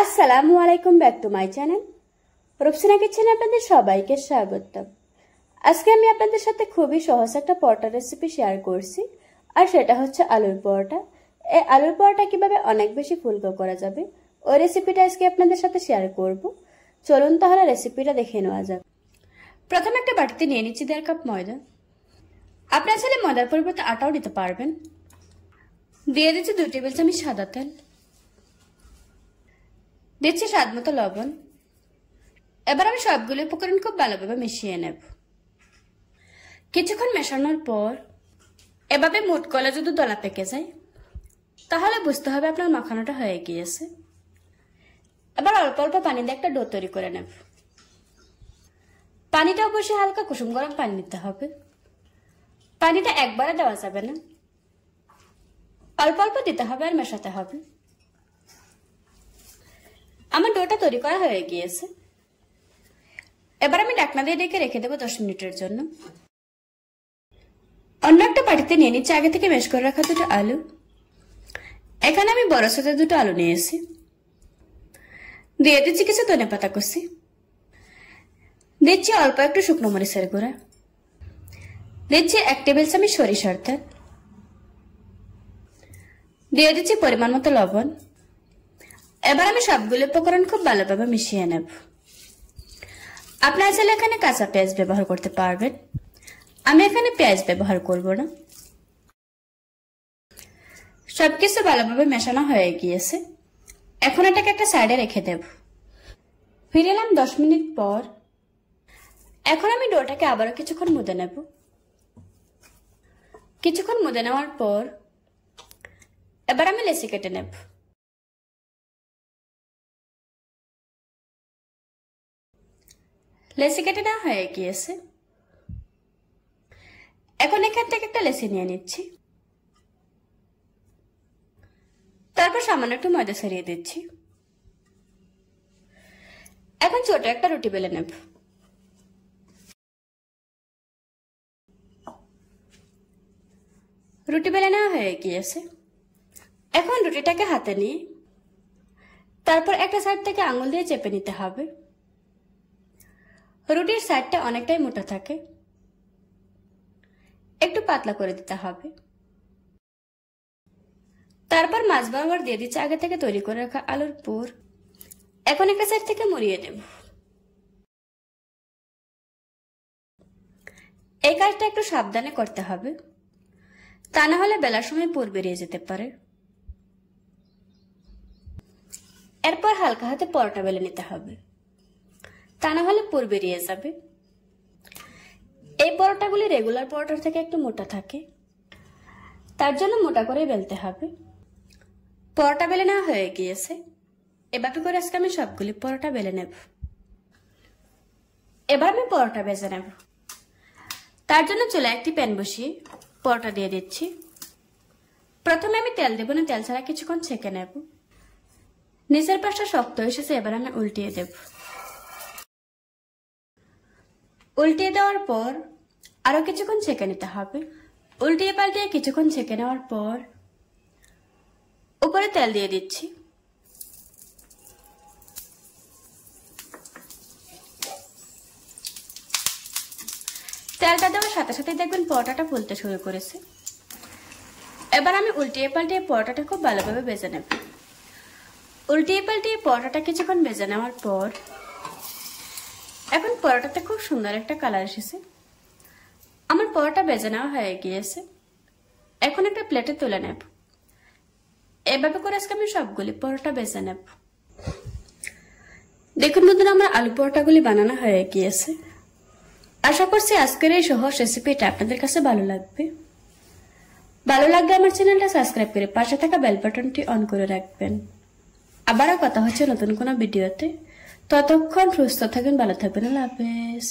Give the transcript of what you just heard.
আসসালামু আলাইকুম, back to my channel Rupsina কিচেনে আপনাদের সবাইকে স্বাগত। আজকে আমি আপনাদের সাথে খুবই সহজ একটা পরোটা রেসিপি শেয়ার করছি, আর সেটা হচ্ছে আলুর পরোটা। এই আলুর পরোটা কিভাবে অনেক বেশি ফুলকো করা যাবে ওই রেসিপিটা আজকে আপনাদের সাথে শেয়ার করব। চলুন তাহলে রেসিপিটা দেখে নেওয়া যাক। প্রথমে একটা বাটিতে নিয়ে নিচ্ছি 1.5 কাপ ময়দা। আপনারা চাইলে ময়দার পরিবর্তে আটাও দিতে পারবেন। দিয়ে দিচ্ছি 2 টেবিল চামচ সাদা তেল, দিচ্ছি স্বাদ মতো লবণ। এবার আমি সবগুলো উপকরণ খুব ভালোভাবে মিশিয়ে নেব। কিছুক্ষণ মেশানোর পর এভাবে মুঠ করলে যদি দলা পেকে যায় তাহলে বুঝতে হবে আপনার মাখানোটা হয়ে গিয়েছে। এবার অল্প অল্প পানি দিয়ে একটা ডো তৈরি করে নেব। পানিটা অবশ্যই হালকা কুসুম গরম পানি নিতে হবে। পানিটা একবারে দেওয়া যাবে না, অল্প অল্প দিতে হবে আর মেশাতে হবে। আমার ডোটা তৈরি করা হয়ে গিয়েছে। এবার আমি ঢাকনা দিয়ে ঢেকে রেখে দেবো 10 মিনিটের জন্য। অন্য একটা বাটিতে নিয়ে নিচ্ছি আগে থেকে ম্যাশ করে রাখা 2টো আলু। এখানে আমি বড় সাইজের 2টো আলু নিয়েছি। দিয়ে দিচ্ছি কিছু ধনেপাতা কুচি, দিচ্ছি অল্প একটু শুকনো মরিচের গুঁড়া, দিচ্ছি 1 টেবিল চামচ সরিষার তেল, দিয়ে দিচ্ছি পরিমাণ মতো লবণ। এবার আমি সবগুলো উপকরণ খুব ভালোভাবে মিশিয়ে নেব। আপনারা চাইলে এখানে কাঁচা পেঁয়াজ ব্যবহার করতে পারবেন, আমি এখানে পেঁয়াজ ব্যবহার করব না। সবকিছু ভালোভাবে মেশানো হয়ে গিয়েছে। এখন এটাকে একটা সাইডে রেখে দেব। ফিরে এলাম 10 মিনিট পর। এখন আমি ডোটাকে আবারও কিছুক্ষণ মুদে নেব। কিছুক্ষণ মুদে নেওয়ার পর এবার আমি লেচি কেটে নেব। লেচি কেটে নেওয়া হয়ে গিয়েছে। এখন এখান থেকে একটা লেচি নিয়ে নিচ্ছি, তারপর সামান্য একটু ময়দা ছড়িয়ে দিচ্ছি। এখন ছোট একটা রুটি বেলে নেব। রুটি বেলে নেওয়া হয়ে গিয়েছে। এখন রুটিটাকে হাতে নিয়ে তারপর একটা সাইড থেকে আঙুল দিয়ে চেপে নিতে হবে। রুটির সাইডটা অনেকটাই মোটা থাকে, একটু পাতলা করে দিতে হবে। তারপর মাছ বরাবর দিয়ে দিচ্ছি আগে থেকে তৈরি করে রাখা আলুর পুর। এখন একটা সাইড থেকে মুড়িয়ে দেব। এই কাজটা একটু সাবধানে করতে হবে, তা না হলে বেলার সময় পুর বেরিয়ে যেতে পারে। এরপর হালকা হাতে পরোটা বেলে নিতে হবে, তা না হলে পুর বেরিয়ে যাবে। এই পরোটাগুলি রেগুলার পরোটার থেকে একটু মোটা থাকে, তার জন্য মোটা করে বেলতে হবে। পরোটা বেলে নেওয়া হয়ে গিয়েছে। এভাবে করে আজকে আমি সবগুলি পরোটা বেলে নেব। এবার আমি পরোটা ভেজে নেব। তার জন্য চুলায় একটি প্যান বসিয়ে পরোটা দিয়ে দিচ্ছি। প্রথমে আমি তেল দেব না, তেল ছাড়া কিছুক্ষণ ছেঁকে নেব। নিচের পাশটা শক্ত এসেছে, এবার আমি উল্টিয়ে দেব। উল্টিয়ে দেওয়ার পর আরো কিছুক্ষণ ছেঁকে নিতে হবে। উল্টিয়ে পাল্টিয়ে কিছুক্ষণ ছেঁকে নেওয়ার পর উপরে তেল দিয়ে দিচ্ছি। তেলটা দেওয়ার সাথে সাথে দেখবেন পরোটাটা ফুলতে শুরু করেছে। এবার আমি উল্টিয়ে পাল্টিয়ে পরোটাটা খুব ভালোভাবে ভেজে নেব। উল্টিয়ে পাল্টিয়ে পরোটাটা কিছুক্ষণ ভেজে নেওয়ার পর এখন পরোটাতে খুব সুন্দর একটা কালার এসেছে। আমার পরোটা ভেজে নেওয়া হয়ে গিয়েছে। এখন একটা প্লেটে তুলে নেব। এভাবে করে আজকে আমি সবগুলি পরোটা ভেজে নেব। দেখুন বন্ধুরা, আমার আলু পরোটাগুলি বানানো হয়ে গিয়েছে। আশা করছি আজকের এই সহজ রেসিপিটা আপনাদের কাছে ভালো লাগবে। ভালো লাগলে আমার চ্যানেলটা সাবস্ক্রাইব করে পাশে থাকা বেল বাটনটি অন করে রাখবেন। আবারও কথা হচ্ছে নতুন কোনো ভিডিওতে। ততক্ষণ সুস্থ থাকবেন, ভালো থাকবেন। আল্লাহ হাফেজ।